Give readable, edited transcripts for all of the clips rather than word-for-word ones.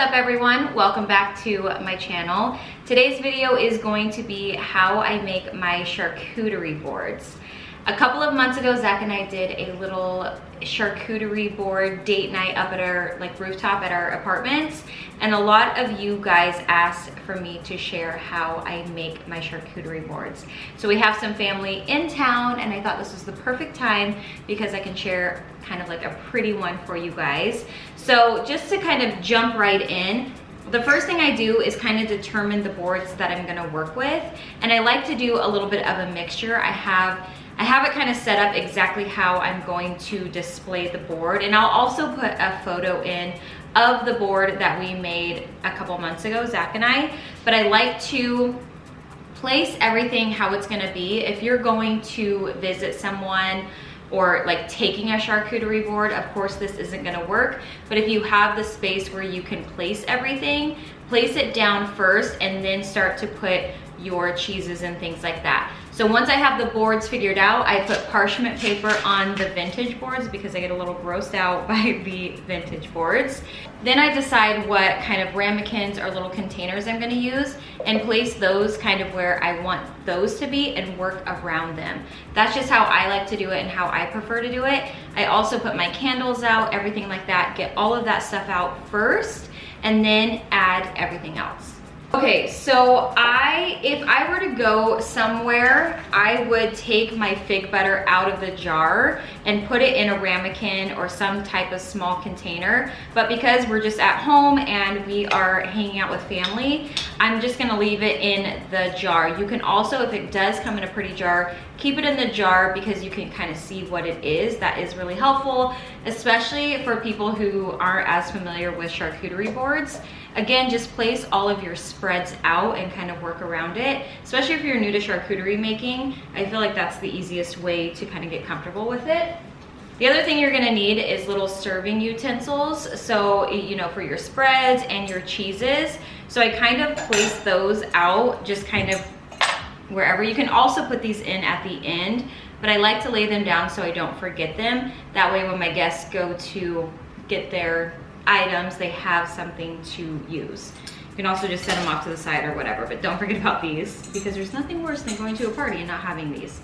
up everyone? Welcome back to my channel. Today's video is going to be how I make my charcuterie boards. A couple of months ago, Zach and I did a little charcuterie board date night up at our rooftop at our apartments, and a lot of you guys asked for me to share how I make my charcuterie boards. So we have some family in town, and I thought this was the perfect time because I can share kind of like a pretty one for you guys. So just to kind of jump right in, the first thing I do is kind of determine the boards that I'm gonna work with, and I like to do a little bit of a mixture. I have it kind of set up exactly how I'm going to display the board, and I'll also put a photo in of the board that we made a couple months ago, Zach and I. But I like to place everything how it's gonna be. If you're going to visit someone or like taking a charcuterie board, of course this isn't gonna work, but if you have the space where you can place everything, place it down first and then start to put your cheeses and things like that. So once I have the boards figured out, I put parchment paper on the vintage boards because I get a little grossed out by the vintage boards. Then I decide what kind of ramekins or little containers I'm gonna use and place those kind of where I want those to be and work around them. That's just how I like to do it and how I prefer to do it. I also put my candles out, everything like that, get all of that stuff out first and then add everything else. Okay, so if I were to go somewhere, I would take my fig butter out of the jar and put it in a ramekin or some type of small container. But because we're just at home and we are hanging out with family, I'm just gonna leave it in the jar. You can also, if it does come in a pretty jar, keep it in the jar because you can kind of see what it is. That is really helpful, especially for people who aren't as familiar with charcuterie boards. Again, just place all of your spreads out and kind of work around it. Especially if you're new to charcuterie making, I feel like that's the easiest way to kind of get comfortable with it. The other thing you're gonna need is little serving utensils. So, you know, for your spreads and your cheeses. So I kind of place those out just kind of wherever. You can also put these in at the end, but I like to lay them down so I don't forget them. That way when my guests go to get their items, they have something to use. You can also just set them off to the side or whatever, but don't forget about these because there's nothing worse than going to a party and not having these.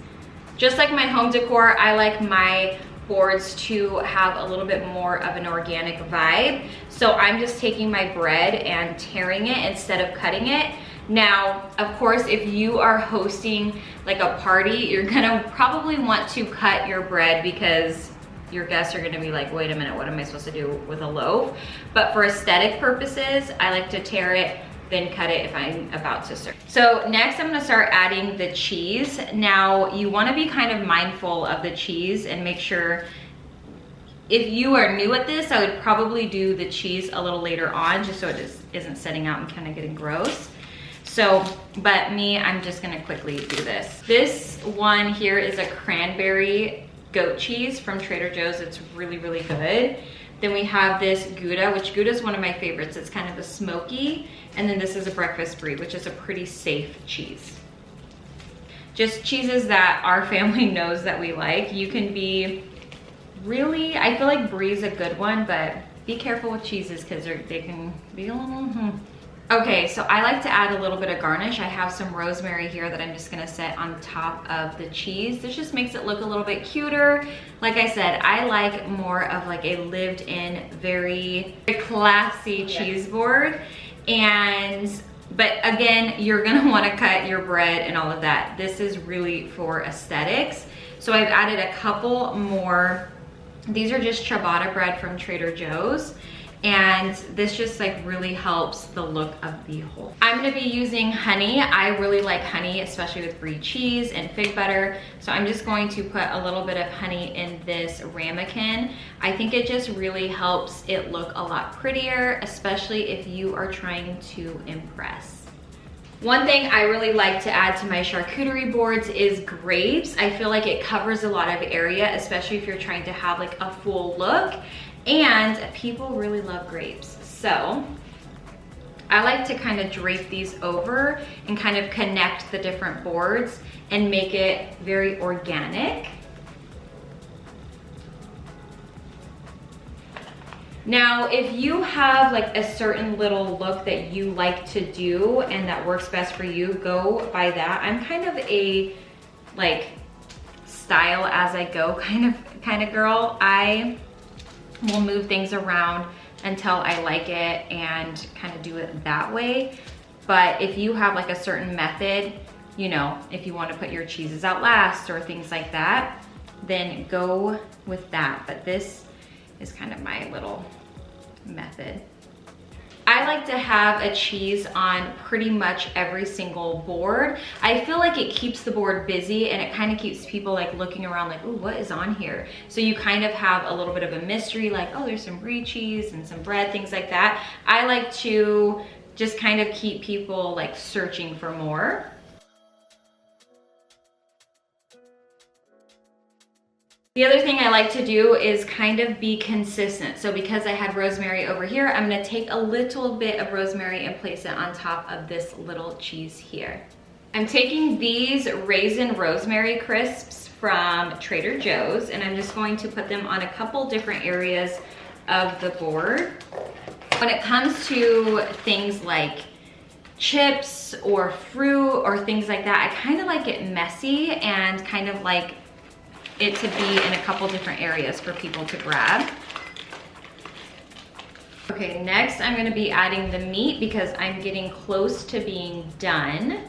Just like my home decor, I like my boards to have a little bit more of an organic vibe. So I'm just taking my bread and tearing it instead of cutting it. Now, of course, if you are hosting like a party, you're gonna probably want to cut your bread because your guests are gonna be like, wait a minute, what am I supposed to do with a loaf? But for aesthetic purposes, I like to tear it, then cut it if I'm about to serve. So next I'm gonna start adding the cheese. Now you wanna be kind of mindful of the cheese and make sure, if you are new at this, I would probably do the cheese a little later on just so it just isn't setting out and kind of getting gross. So, but me, I'm just gonna quickly do this. This one here is a cranberry goat cheese from Trader Joe's. It's really, really good. Then we have this Gouda, which Gouda is one of my favorites. It's kind of a smoky. And then this is a breakfast brie, which is a pretty safe cheese. Just cheeses that our family knows that we like. You can be really, I feel like brie is a good one, but be careful with cheeses because they can be a little, Okay, so I like to add a little bit of garnish. I have some rosemary here that I'm just gonna set on top of the cheese. This just makes it look a little bit cuter. Like I said, I like more of like a lived-in, very classy cheese board. But again, you're gonna wanna cut your bread and all of that. This is really for aesthetics. So I've added a couple more. These are just ciabatta bread from Trader Joe's. And this just like really helps the look of the whole. I'm gonna be using honey. I really like honey, especially with brie cheese and fig butter. So I'm just going to put a little bit of honey in this ramekin. I think it just really helps it look a lot prettier, especially if you are trying to impress. One thing I really like to add to my charcuterie boards is grapes. I feel like it covers a lot of area, especially if you're trying to have like a full look. And people really love grapes. So I like to kind of drape these over and kind of connect the different boards and make it very organic. Now, if you have like a certain little look that you like to do and that works best for you, go by that. I'm kind of a like style as I go kind of girl. I will move things around until I like it and kind of do it that way. But if you have like a certain method, you know, if you want to put your cheeses out last or things like that, then go with that. But this is kind of my little method. I like to have a cheese on pretty much every single board. I feel like it keeps the board busy and it kind of keeps people like looking around like, ooh, what is on here? So you kind of have a little bit of a mystery, like, oh, there's some brie cheese and some bread, things like that. I like to just kind of keep people like searching for more. The other thing I like to do is kind of be consistent. So because I had rosemary over here, I'm gonna take a little bit of rosemary and place it on top of this little cheese here. I'm taking these raisin rosemary crisps from Trader Joe's and I'm just going to put them on a couple different areas of the board. When it comes to things like chips or fruit or things like that, I kind of like it messy and kind of like it to be in a couple different areas for people to grab. Okay, next I'm gonna be adding the meat because I'm getting close to being done.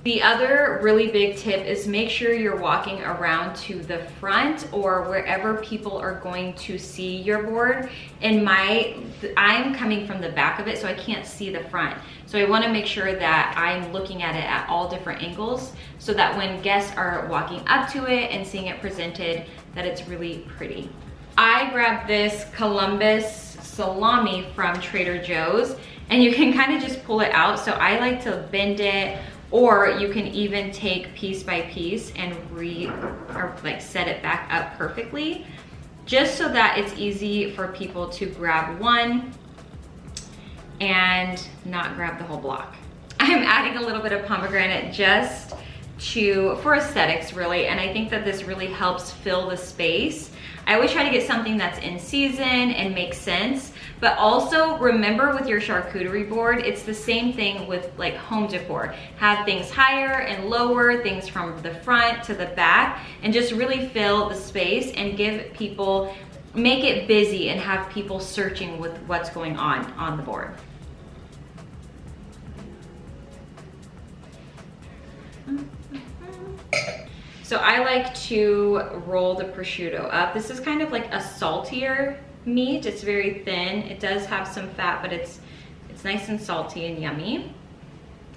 The other really big tip is make sure you're walking around to the front or wherever people are going to see your board. I'm coming from the back of it, so I can't see the front. So I wanna make sure that I'm looking at it at all different angles so that when guests are walking up to it and seeing it presented, that it's really pretty. I grabbed this Columbus salami from Trader Joe's and you can kind of just pull it out. So I like to bend it, or you can even take piece by piece and set it back up perfectly, just so that it's easy for people to grab one and not grab the whole block. I'm adding a little bit of pomegranate just for aesthetics really, and I think that this really helps fill the space. I always try to get something that's in season and makes sense, but also remember with your charcuterie board, it's the same thing with like home decor. Have things higher and lower, things from the front to the back, and just really fill the space and make it busy and have people searching with what's going on the board. So I like to roll the prosciutto up. This is kind of like a saltier meat. It's very thin. It does have some fat, but it's nice and salty and yummy.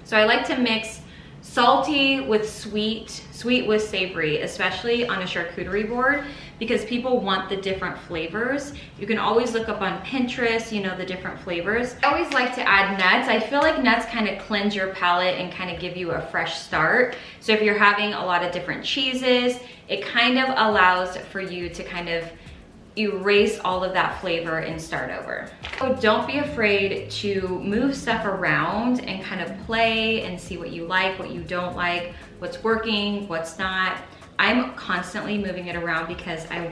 So I like to mix salty with sweet with savory, especially on a charcuterie board, because people want the different flavors. You can always look up on Pinterest, you know, the different flavors. I always like to add nuts. I feel like nuts kind of cleanse your palate and kind of give you a fresh start. So if you're having a lot of different cheeses, it kind of allows for you to kind of erase all of that flavor and start over. So don't be afraid to move stuff around and kind of play and see what you like, what you don't like, what's working, what's not. I'm constantly moving it around because I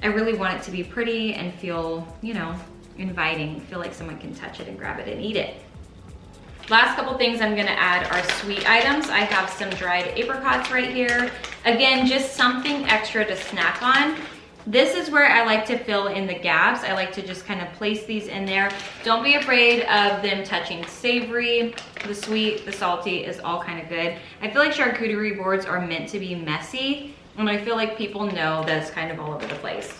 really want it to be pretty and feel, you know, inviting, feel like someone can touch it and grab it and eat it. Last couple things I'm gonna add are sweet items. I have some dried apricots right here. Again, just something extra to snack on. This is where I like to fill in the gaps. I like to just kind of place these in there. Don't be afraid of them touching savory. The sweet, the salty is all kind of good. I feel like charcuterie boards are meant to be messy, and I feel like people know that it's kind of all over the place.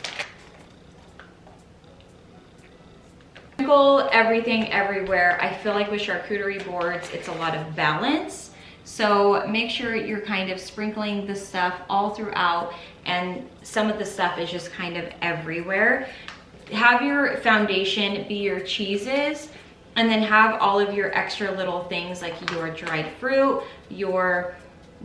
Sprinkle everything everywhere. I feel like with charcuterie boards, it's a lot of balance. So make sure you're kind of sprinkling the stuff all throughout, and some of the stuff is just kind of everywhere. Have your foundation be your cheeses, and then have all of your extra little things like your dried fruit, your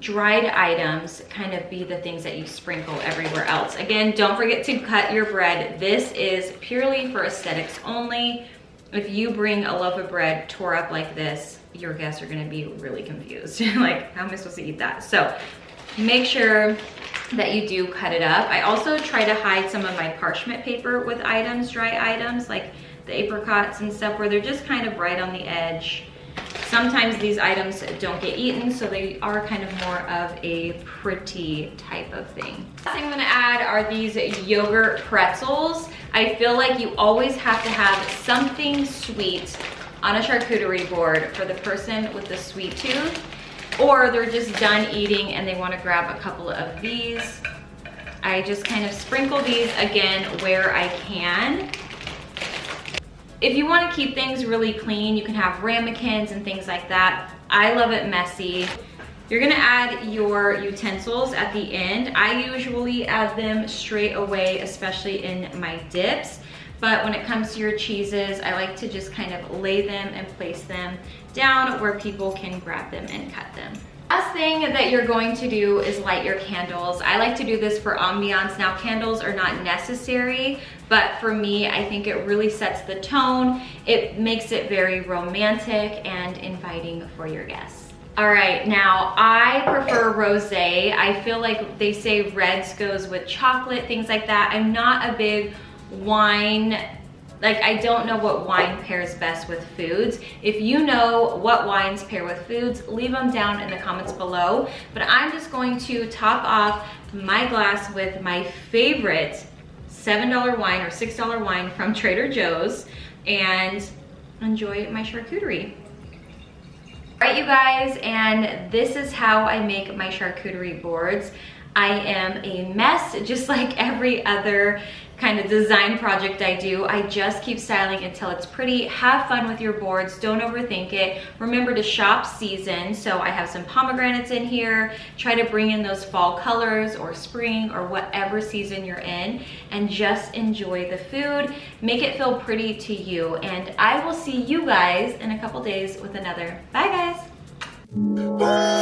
dried items kind of be the things that you sprinkle everywhere else. Again, don't forget to cut your bread. This is purely for aesthetics only. If you bring a loaf of bread tore up like this, your guests are gonna be really confused. Like, how am I supposed to eat that? So make sure that you do cut it up. I also try to hide some of my parchment paper with items, dry items, like the apricots and stuff, where they're just kind of right on the edge. Sometimes these items don't get eaten, so they are kind of more of a pretty type of thing. Last thing I'm gonna add are these yogurt pretzels. I feel like you always have to have something sweet on a charcuterie board for the person with the sweet tooth, or they're just done eating and they wanna grab a couple of these. I just kind of sprinkle these again where I can. If you want to keep things really clean, you can have ramekins and things like that. I love it messy. You're gonna add your utensils at the end. I usually add them straight away, especially in my dips. But when it comes to your cheeses, I like to just kind of lay them and place them down where people can grab them and cut them. Last thing that you're going to do is light your candles. I like to do this for ambiance. Now, candles are not necessary, but for me, I think it really sets the tone. It makes it very romantic and inviting for your guests. All right, now I prefer rosé. I feel like they say reds goes with chocolate, things like that. I'm not a big wine, like I don't know what wine pairs best with foods. If you know what wines pair with foods, leave them down in the comments below. But I'm just going to top off my glass with my favorite $7 wine or $6 wine from Trader Joe's and enjoy my charcuterie. All right, you guys, and this is how I make my charcuterie boards. I am a mess, just like every other kind of design project I do. I just keep styling until it's pretty. Have fun with your boards, don't overthink it. Remember to shop season, so I have some pomegranates in here. Try to bring in those fall colors or spring or whatever season you're in, and just enjoy the food. Make it feel pretty to you, and I will see you guys in a couple days with another. Bye guys.